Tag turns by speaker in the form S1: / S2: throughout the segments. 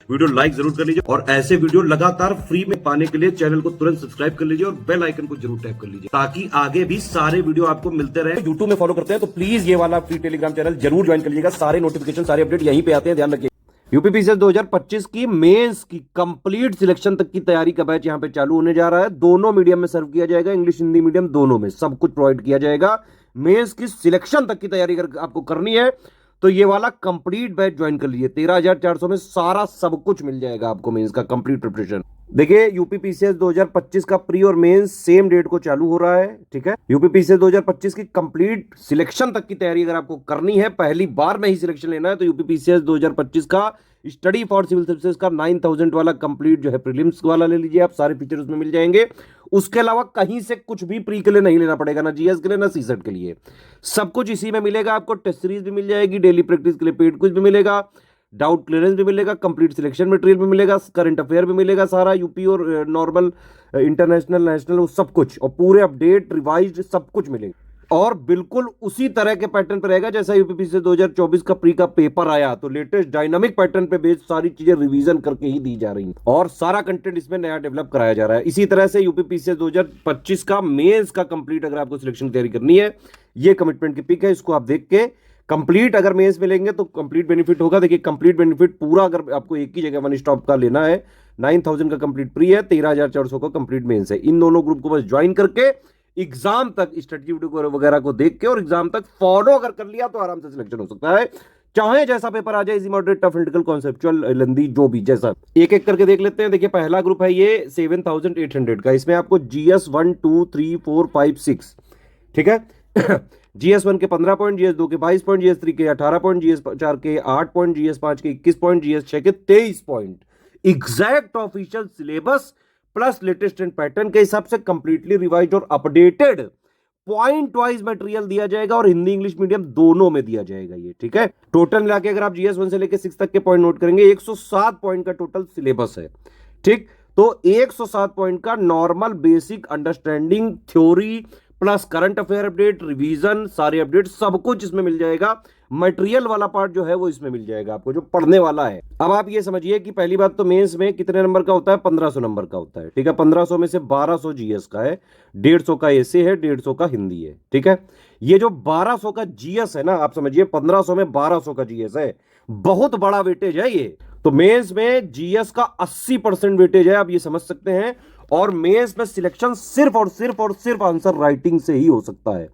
S1: Video like जरूर कर लीजिए और ऐसे वीडियो लगातार फ्री में पाने के लिए चैनल को तुरंत सब्सक्राइब कर लीजिए और बेल आइकन को जरूर टैप कर लीजिए ताकि आगे भी सारे वीडियो आपको मिलते रहे। यूट्यूब में फॉलो करते हैं तो प्लीज ये वाला फ्री टेलीग्राम चैनल जरूर ज्वाइन कर लीजिएगा। सारे नोटिफिकेशन सारे अपडेट यहीं पे आते हैं, ध्यान रखिए। यूपीपीसीएस 2025 की मेंस की कंप्लीट सिलेक्शन तक की तैयारी का बैच यहां पे चालू होने जा रहा है। दोनों मीडियम में सर्व किया जाएगा, इंग्लिश हिंदी मीडियम दोनों में सब कुछ प्रोवाइड किया जाएगा। मेंस की सिलेक्शन तक की तैयारी अगर आपको करनी है तो ये वाला कंप्लीट बैच ज्वाइन कर लीजिए। 13,400 में सारा सब कुछ मिल जाएगा आपको मेंस का कंप्लीट प्रिपरेशन। देखिए यूपीपीसीएस 2025 का प्री और मेंस सेम डेट को चालू हो रहा है, ठीक है। यूपीपीसीएस 2025 की कंप्लीट सिलेक्शन तक की तैयारी अगर आपको करनी है, पहली बार में ही सिलेक्शन लेना है, तो यूपीपीसीएस 2025 का स्टडी फॉर सिविल सर्विसेज का 9,000 वाला कंप्लीट जो है प्रीलिम्स वाला ले लीजिए आप। सारे फीचर उसमें मिल जाएंगे। उसके अलावा कहीं से कुछ भी प्री के लिए नहीं लेना पड़ेगा, ना जीएस के लिए ना सीसेट के लिए। सब कुछ इसी में मिलेगा आपको। टेस्ट सीरीज भी मिल जाएगी, डेली प्रैक्टिस के लिए पेड क्विज भी मिलेगा, डाउट क्लियरेंस भी मिलेगा, कंप्लीट सिलेक्शन मटेरियल भी मिलेगा, करंट अफेयर भी मिलेगा, सारा यूपी और नॉर्मल इंटरनेशनल नेशनल सब कुछ, और पूरे अपडेट रिवाइज्ड सब कुछ मिलेगा। और बिल्कुल उसी तरह के पैटर्न पर रहेगा जैसा यूपीपीसीएस 2024 का प्री का पेपर आया, तो लेटेस्ट डायनामिक पैटर्न पे बेस्ड सारी चीजें रिवीजन करके ही दी जा रही हैं और सारा कंटेंट इसमें नया डेवलप कराया जा रहा है। इसी तरह से यूपीपीसीएस 2025 का मेंस का कंप्लीट अगर आपको सिलेक्शन की तैयारी करनी है, ये कमिटमेंट की पिक है, इसको आप देख के कंप्लीट अगर मेंस मिलेंगे तो कंप्लीट बेनिफिट होगा। देखिए कंप्लीट बेनिफिट पूरा अगर आपको एक ही जगह वन स्टॉप का लेना है, 9,000 का कंप्लीट प्री है, 13,400 का कंप्लीट मेंस है। इन दोनों ग्रुप को बस ज्वाइन करके एग्जाम तक स्टडी वीडियो वगैरह को देख के और एग्जाम तक फॉलो अगर कर लिया तो आराम से सिलेक्शन हो सकता है। चाहे जैसा पेपर आ जाए, easy moderate tough critical conceptual lengthy जो भी जैसा, एक एक करके देख लेते हैं। देखिए पहला ग्रुप है ये 7,800 का। इसमें आपको जीएस 1 2 3 4 5 6, ठीक है। जीएस 1 के 15 पॉइंट, जीएस 2 के 22 पॉइंट, जीएस 3 के 18 पॉइंट, जीएस 4 के 8 पॉइंट, जीएस 5 के 21 पॉइंट, जीएस 6 के 23 point. Exact official syllabus plus latest and pattern के हिसाब से कंप्लीटली रिवाइज्ड और अपडेटेड पॉइंट वाइज मटेरियल दिया जाएगा और हिंदी इंग्लिश मीडियम दोनों में दिया जाएगा ये, ठीक है। टोटल मिला के अगर आप जीएस 1 से लेकर 6 तक के पॉइंट नोट करेंगे, 107 पॉइंट का टोटल सिलेबस है, ठीक। तो 107 पॉइंट का normal basic understanding theory plus current affair update, revision, सारे अपडेट सब कुछ इसमें मिल जाएगा। मटेरियल वाला पार्ट जो है वो इसमें मिल जाएगा आपको, जो पढ़ने वाला है। अब आप ये समझिए कि पहली बात तो मेंस में कितने नंबर का होता है, 1500 नंबर का होता है, ठीक है। 1500 में से 1200 जीएस का है, 150 का एसे है, 150 का हिंदी है, ठीक है। ये जो 1200 का जीएस है ना, आप समझिए 1500 में 1200 का जीएस है, बहुत बड़ा वेटेज है ये। तो मेंस में जीएस का 80% वेटेज है, आप ये समझ सकते हैं। और मेंस में सिलेक्शन सिर्फ और सिर्फ और सिर्फ आंसर राइटिंग से ही हो सकता है,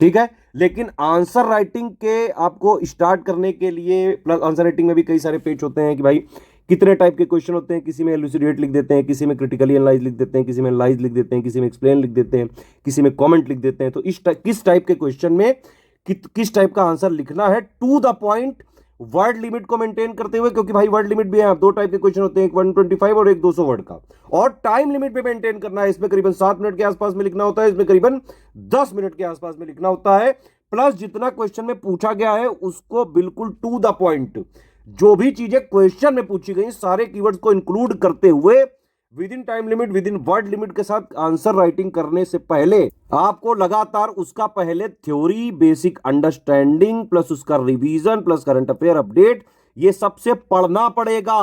S1: ठीक है। लेकिन आंसर राइटिंग के आपको स्टार्ट करने के लिए, प्लस आंसर राइटिंग में भी कई सारे पेज होते हैं कि भाई कितने टाइप के क्वेश्चन होते हैं। किसी में एलुसिडेट लिख देते हैं, किसी में क्रिटिकली एनालाइज लिख देते हैं, किसी में एनालाइज लिख देते हैं, किसी में एक्सप्लेन लिख देते हैं, किसी में कमेंट लिख देते हैं। तो किस टाइप के क्वेश्चन में किस टाइप का आंसर लिखना है, to the point, word limit को मेंटेन करते हुए, क्योंकि भाई वर्ड लिमिट भी है, दो टाइप के क्वेश्चन होते हैं, एक 125 और एक 200 वर्ड का। और टाइम लिमिट भी मेंटेन करना है। इसमें करीबन 7 मिनट के आसपास में लिखना होता है, इसमें करीबन 10 मिनट के आसपास में लिखना होता है। प्लस जितना क्वेश्चन में पूछा गया है उसको बिल्कुल टू द पॉइंट, जो भी चीजें क्वेश्चन में पूछी गई सारे कीवर्ड्स को इंक्लूड करते हुए with in time limit, with in word limit के साथ आंसर राइटिंग करने से पहले आपको लगातार उसका पहले थ्योरी, बेसिक अंडरस्टैंडिंग प्लस उसका revision plus current affair update, ये सबसे पढ़ना पड़ेगा।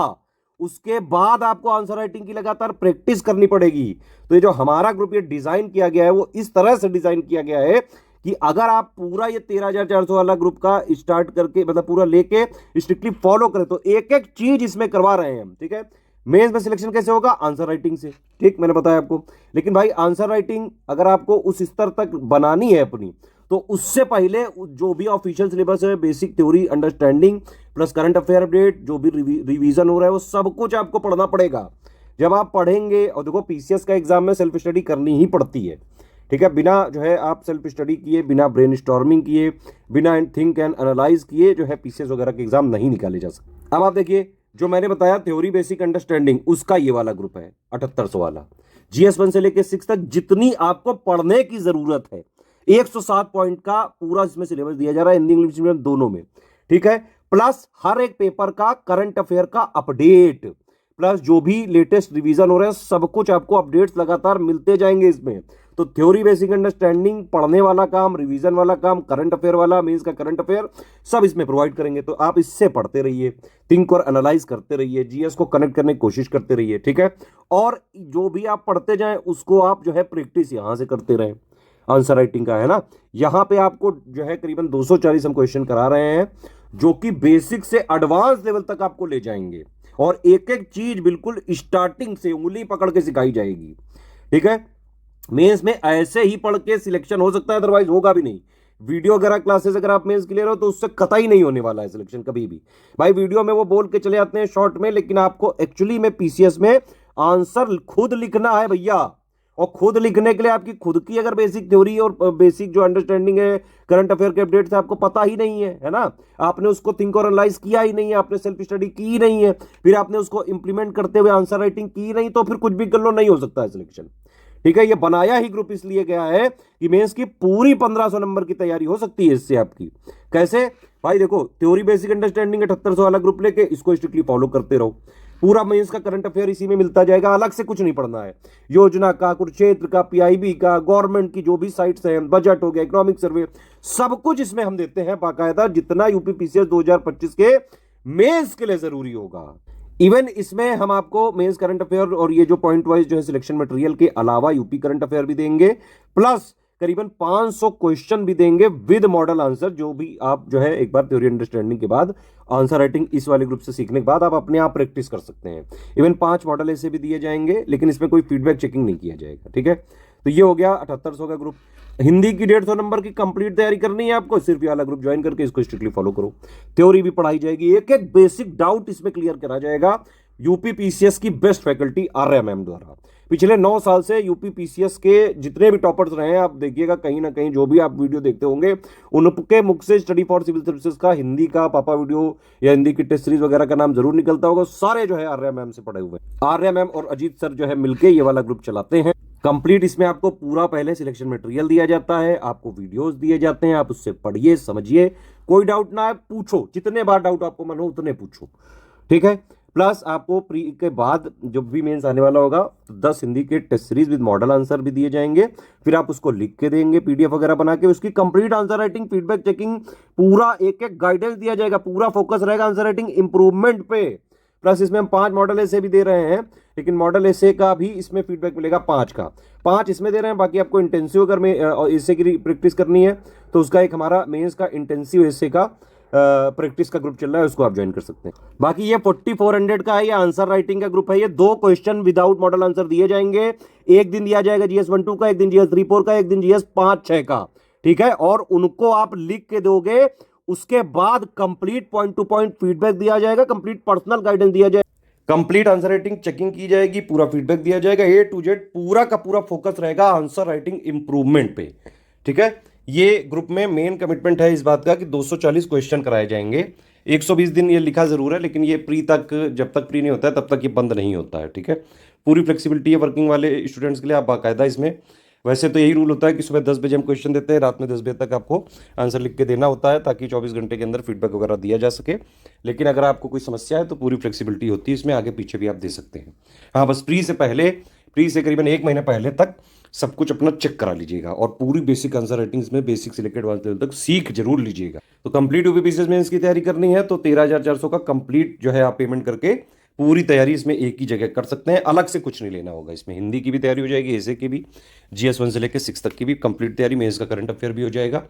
S1: उसके बाद आपको आंसर राइटिंग की लगातार प्रैक्टिस करनी पड़ेगी। तो ये जो हमारा ग्रुप ये डिजाइन किया गया है वो इस तरह से डिजाइन किया गया है कि अगर आप पूरा ये 13,400 वाला ग्रुप का स्टार्ट करके, मतलब पूरा लेके स्ट्रिक्टली फॉलो करें, तो एक एक चीज इसमें करवा रहे हैं हम, ठीक है। मेंस में सिलेक्शन कैसे होगा, आंसर राइटिंग से, ठीक, मैंने बताया आपको। लेकिन भाई आंसर राइटिंग अगर आपको उस स्तर तक बनानी है अपनी, तो उससे पहले जो भी ऑफिशियल सिलेबस है, basic theory understanding plus current affair update, जो भी रिवीजन हो रहा है वो सब कुछ आपको पढ़ना पड़ेगा। जब आप पढ़ेंगे, और देखो पीसीएस का एग्जाम में सेल्फ स्टडी करनी ही पड़ती है, ठीक है। बिना जो है आप सेल्फ स्टडी किए, बिना ब्रेनस्टॉर्मिंग किए, बिना थिंक एंड एनालाइज किए जो है पीसीएस वगैरह के एग्जाम नहीं निकाले जा सकते। अब आप देखिए जो मैंने बताया थ्योरी बेसिक अंडरस्टैंडिंग, उसका ये वाला ग्रुप है 7800 वाला। जीएस 1 से लेकर 6 तक जितनी आपको पढ़ने की जरूरत है, 107 पॉइंट का पूरा इसमें सिलेबस दिया जा रहा है, हिंदी इंग्लिश मीडियम दोनों में, ठीक है। प्लस हर एक पेपर का करंट अफेयर का अपडेट, प्लस जो भी लेटेस्ट रिवीजन हो रहा है सब कुछ आपको अपडेट्स लगातार मिलते जाएंगे इसमें। तो थ्योरी बेसिक अंडरस्टैंडिंग, पढ़ने वाला काम, रिवीजन वाला काम, करंट अफेयर वाला, मेंस का करंट अफेयर सब इसमें प्रोवाइड करेंगे। तो आप इससे पढ़ते रहिए, थिंक और एनालाइज करते रहिए, जीएस को कनेक्ट करने की कोशिश करते रहिए, ठीक है। और जो भी आप पढ़ते जाएं उसको आप जो है प्रैक्टिस यहां से करते रहें। आंसर राइटिंग का है ना, यहां पे आपको जो है करीबन 240 हम क्वेश्चन करा रहे हैं, जो कि बेसिक से एडवांस लेवल तक आपको ले जाएंगे और एक एक चीज बिल्कुल स्टार्टिंग से उंगली पकड़ के सिखाई जाएगी, ठीक है। मेंस में ऐसे ही पढ़ के सिलेक्शन हो सकता है, अदरवाइज होगा भी नहीं। वीडियो अगर क्लासेस अगर आप मेंस क्लियर हो तो उससे कतई नहीं होने वाला है सिलेक्शन कभी भी। भाई वीडियो में वो बोल के चले जाते हैं शॉर्ट में, लेकिन आपको एक्चुअली में पीसीएस में आंसर खुद लिखना है भैया। और खुद लिखने के लिए आपकी खुद की अगर बेसिक थ्योरी और बेसिक जो अंडरस्टैंडिंग है करंट अफेयर के अपडेट्स आपको पता ही नहीं है ना, आपने उसको थिंक और एनालाइज किया ही नहीं है, आपने सेल्फ स्टडी की ही नहीं है, फिर आपने उसको इंप्लीमेंट करते हुए आंसर राइटिंग की नहीं, तो फिर कुछ भी कर लो, नहीं हो सकता है सिलेक्शन, ठीक है। ये बनाया ही ग्रुप इसलिए गया है कि मेंस की पूरी 1500 नंबर की तैयारी हो सकती है इससे आपकी। कैसे भाई, देखो थ्योरी बेसिक अंडरस्टैंडिंग 7800 वाला ग्रुप लेके इसको स्ट्रिक्टली फॉलो करते रहो, पूरा मेंस का करंट अफेयर इसी में मिलता जाएगा, अलग से कुछ नहीं पढ़ना है। योजना का, कुरुक्षेत्र का, पीआईबी का, गवर्नमेंट की जो भी साइट्स हैं, बजट हो गया, इकोनॉमिक सर्वे, सब कुछ इसमें हम देते हैं बाकायदा, जितना यूपी पीसीएस 2025 के मेंस के लिए जरूरी होगा। इवन इसमें हम आपको मेंस करंट अफेयर और ये जो पॉइंट वाइज जो है सिलेक्शन मटेरियल के अलावा यूपी करंट अफेयर भी देंगे, प्लस करीबन 500 क्वेश्चन भी देंगे विद मॉडल आंसर, जो भी आप जो है एक बार थ्योरी अंडरस्टैंडिंग के बाद आंसर राइटिंग इस वाले ग्रुप से सीखने के बाद आप अपने आप प्रैक्टिस कर सकते हैं। इवन 5 मॉडल ऐसे भी दिए जाएंगे, लेकिन इसमें कोई फीडबैक चेकिंग नहीं किया जाएगा, ठीक है। तो ये हो गया 7800 का ग्रुप। हिंदी की 150 नंबर की कंप्लीट तैयारी करनी है आपको, सिर्फ ये वाला ग्रुप ज्वाइन करके इसको स्ट्रिक्टली फॉलो करो। थ्योरी भी पढ़ाई जाएगी, एक एक बेसिक डाउट इसमें क्लियर करा जाएगा। यूपी पीसीएस की बेस्ट फैकल्टी आर्या मैम द्वारा, पिछले 9 साल से यूपी पीसीएस के जितने भी टॉपर्स रहे हैं, आप देखिएगा कहीं ना कहीं जो भी आप वीडियो देखते होंगे उनके मुख से स्टडी फॉर सिविल सर्विसेज का हिंदी का पापा वीडियो या हिंदी की टेस्ट सीरीज वगैरह का नाम जरूर निकलता होगा। सारे जो है आर्या मैम से पढ़े हुए हैं। आर्या मैम और अजीत सर जो है मिलके ये वाला ग्रुप चलाते हैं। कंप्लीट इसमें आपको पूरा पहले सिलेक्शन मटेरियल दिया जाता है, आपको वीडियोस दिए जाते हैं, आप उससे पढ़िए, समझिए, कोई डाउट ना है पूछो, जितने बार डाउट आपको मन हो उतने पूछो, ठीक है। प्लस आपको प्री के बाद जब भी मेंस आने वाला होगा तो 10 हिंदी के test series with model answer भी दिए जाएंगे, फिर आप उसको लिख के देंगे पीडीएफ वगैरह बना के, उसकी complete answer writing, feedback checking, पूरा एक एक गाइडेंस दिया जाएगा, पूरा फोकस रहेगा आंसर राइटिंग इंप्रूवमेंट पे। प्लस इसमें हम 5 मॉडल ऐसे भी दे रहे हैं, लेकिन मॉडल ऐसे का भी इसमें फीडबैक मिलेगा 5 का, 5 इसमें दे रहे हैं। बाकी आपको इंटेंसिव अगर में ऐसे की प्रैक्टिस करनी है तो उसका एक हमारा मेंस का इंटेंसिव ऐसे का प्रैक्टिस का ग्रुप चल रहा है, उसको आप ज्वाइन कर सकते हैं। बाकी ये 4400 का है, ये आंसर राइटिंग का ग्रुप है। ये 2 क्वेश्चन विदाउट मॉडल आंसर दिए जाएंगे, एक दिन दिया जाएगा जीएस 1-2 का, एक दिन जीएस 3-4 का, एक दिन जीएस 5-6 का, ठीक है। और उनको आप लिख के दोगे, उसके बाद complete point two point feedback दिया जाएगा, कंप्लीट पर्सनल गाइडेंस दिया जाएगा, कंप्लीट आंसर राइटिंग चेकिंग की जाएगी, पूरा फीडबैक दिया जाएगा, ए टू जेड पूरा का पूरा फोकस रहेगा आंसर राइटिंग इंप्रूवमेंट पे, ठीक है। ये ग्रुप में मेन कमिटमेंट है इस बात का कि 240 क्वेश्चन कराए जाएंगे। 120 दिन ये लिखा जरूर है, लेकिन ये प्री तक, जब तक प्री नहीं होता है तब तक ये बंद नहीं होता है, ठीक है। पूरी फ्लेक्सिबिलिटी है वर्किंग वाले स्टूडेंट्स के लिए, आप बाकायदा इसमें, वैसे तो यही रूल होता है कि सुबह 10 बजे हम क्वेश्चन देते हैं, रात में 10 बजे तक आपको आंसर लिख के देना होता है, ताकि 24 घंटे के अंदर फीडबैक वगैरह दिया जा सके। लेकिन अगर आपको कोई समस्या है तो पूरी फ्लेक्सिबिलिटी होती है इसमें, आगे पीछे भी आप दे सकते हैं। हाँ, बस प्री से करीबन 1 महीने पहले तक सब कुछ अपना चेक करा लीजिएगा, और पूरी बेसिक आंसर राइटिंग्स में बेसिक से लेकर एडवांस लेवल तक सीख जरूर लीजिएगा। तो कंप्लीट यूपीपीसीएस मेंस की तैयारी करनी है तो 13,400 का कंप्लीट जो है आप पेमेंट करके पूरी तैयारी इसमें एक ही जगह कर सकते हैं, अलग से कुछ नहीं लेना होगा। इसमें हिंदी की भी तैयारी हो जाएगी, ऐसे की भी, जीएस 1 से लेकर 6 तक की भी कंप्लीट तैयारी, मेंस का करंट अफेयर भी हो जाएगा,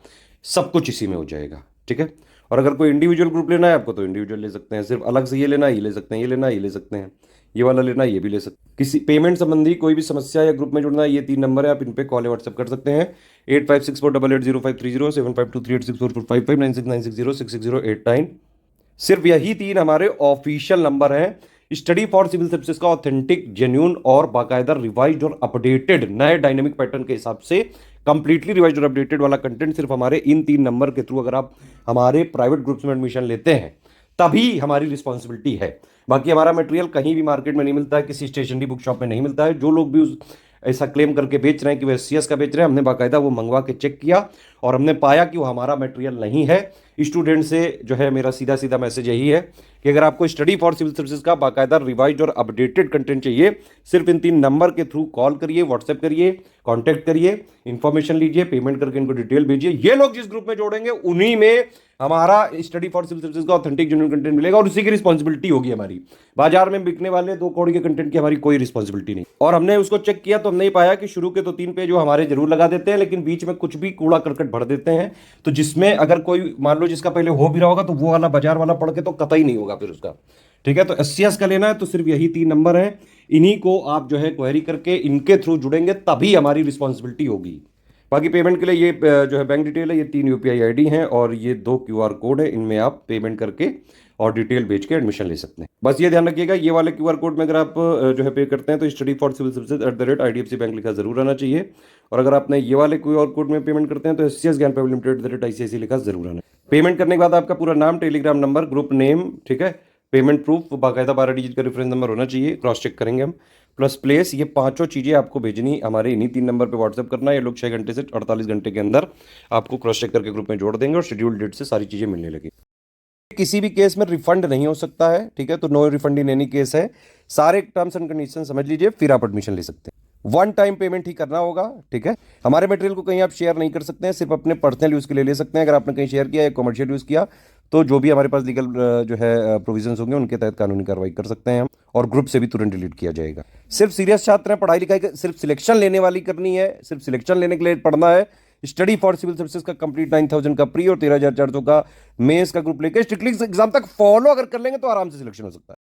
S1: सब कुछ इसी में हो जाएगा, ठीक है। और अगर कोई इंडिविजुअल ग्रुप लेना है आपको तो इंडिविजुअल ले सकते हैं, सिर्फ अलग से ये लेना है ये ले सकते हैं, ये लेना है ये ले सकते हैं, ये वाला लेना है ये भी ले सकते हैं। किसी पेमेंट संबंधी कोई भी समस्या या ग्रुप में जुड़ना है, ये 3 नंबर है, आप इन पे कॉल या व्हाट्सएप कर सकते हैं। 8564880530, 7523864455, 9696066089। सिर्फ यही 3 हमारे ऑफिशियल नंबर हैं स्टडी फॉर सिविल सर्विसेज का, ऑथेंटिक, जेन्यून और बाकायदा रिवाइज्ड और अपडेटेड नए डायनेमिक पैटर्न के हिसाब से कंप्लीटली रिवाइज्ड और अपडेटेड वाला कंटेंट सिर्फ हमारे इन 3 नंबर के थ्रू अगर आप हमारे प्राइवेट ग्रुप्स में एडमिशन लेते हैं तभी हमारी रिस्पॉन्सिबिलिटी है। बाकी हमारा मटेरियल कहीं भी मार्केट में नहीं मिलता है, किसी स्टेशनरी बुक शॉप में नहीं मिलता है। जो लोग भी ऐसा क्लेम करके बेच रहे हैं कि वो एससीएस का बेच रहे हैं, हमने बाकायदा वो मंगवा के चेक किया और हमने पाया कि वो हमारा मटेरियल नहीं है। स्टूडेंट से जो है मेरा सीधा सीधा मैसेज यही है कि अगर आपको स्टडी फॉर सिविल सर्विसेज का बाकायदा रिवाइज और अपडेटेड कंटेंट चाहिए, सिर्फ इन 3 नंबर के थ्रू कॉल करिए, व्हाट्सएप करिए, कांटेक्ट करिए, इन्फॉर्मेशन लीजिए, पेमेंट करके इनको डिटेल भेजिए। ये लोग जिस ग्रुप में जोड़ेंगे उन्हीं में हमारा स्टडी फॉर सिविल सर्विसेज का ऑथेंटिक जेन्युइन कंटेंट मिलेगा और उसी की रिस्पॉन्सिबिलिटी होगी हमारी। बाजार में बिकने वाले 2 करोड़ के कंटेंट की हमारी कोई रिस्पॉन्सिबिलिटी नहीं। और हमने उसको चेक किया तो हमने ये पाया कि शुरू के 2-3 पेज वो हमारे जरूर लगा देते हैं, लेकिन बीच में कुछ भी कूड़ा करकट भर देते हैं, तो जिसमें अगर कोई मान लो जिसका पहले हो भी रहा होगा तो वो वाला बाजार वाला पढ़ के तो कतई नहीं होगा फिर उसका। ठीक है, तो एससीएस का लेना है तो सिर्फ यही 3 नंबर हैं, इन्हीं को आप जो है क्वेरी करके इनके थ्रू जुड़ेंगे तभी हमारी रिस्पॉन्सिबिलिटी होगी। बाकी पेमेंट के लिए ये जो है बैंक डिटेल है, ये 3 यूपीआई आईडी हैं और ये 2 क्यूआर कोड है, इनमें आप पेमेंट करके और डिटेल भेज के एडमिशन ले सकते हैं। बस ये ध्यान रखिएगा, ये वाले क्यूआर कोड में अगर आप जो है पे करते हैं तो study for civil services @IDFC bank लिखा जरूर आना चाहिए, और अगर आपने ये वाले क्यूआर कोड में पेमेंट करते हैं तो एससीएस ज्ञान प्राइवेट लिमिटेड @ICICI लिखा जरूर आना। पेमेंट करने के बाद आपका पूरा नाम, टेलीग्राम नंबर, ग्रुप नेम, ठीक है, पेमेंट प्रूफ, बाकायदा 12 डिजिट का रेफरेंस नंबर होना चाहिए, क्रॉस चेक करेंगे हम, प्लस प्लेस, ये 5 चीज़ें आपको भेजनी हमारे इन्हीं 3 नंबर पे व्हाट्सएप करना है। ये लोग 6 घंटे से 48 घंटे के अंदर आपको क्रॉस चेक करके ग्रुप में जोड़ देंगे और शेड्यूल डेट से सारी चीज़ें मिलने लगी। किसी भी केस में रिफंड नहीं हो सकता है, ठीक है, तो no refund in any case है। सारे टर्म्स एंड कंडीशन समझ लीजिए, फिर आप एडमिशन ले सकते हैं। 1 टाइम पेमेंट ही करना होगा, ठीक है। हमारे मटेरियल को कहीं आप शेयर नहीं कर सकते हैं, सिर्फ अपने पर्सनल यूज़ के लिए ले सकते हैं। अगर आपने कहीं शेयर किया या कमर्शियल यूज़ किया तो जो भी हमारे पास लीगल जो है प्रोविजंस होंगे उनके तहत कानूनी कार्रवाई कर सकते हैं हम, और ग्रुप से भी तुरंत डिलीट किया जाएगा। सिर्फ सीरियस छात्र हैं, पढ़ाई लिखाई सिर्फ सिलेक्शन लेने वाली करनी है, सिर्फ सिलेक्शन लेने के लिए पढ़ना है। स्टडी फॉर सिविल सर्विसेज का कंप्लीट 9000 का प्री और 13,400 का मेंस का ग्रुप लेकर स्ट्रिक्टली एग्जाम तक फॉलो अगर कर लेंगे तो आराम से सिलेक्शन हो सकता है।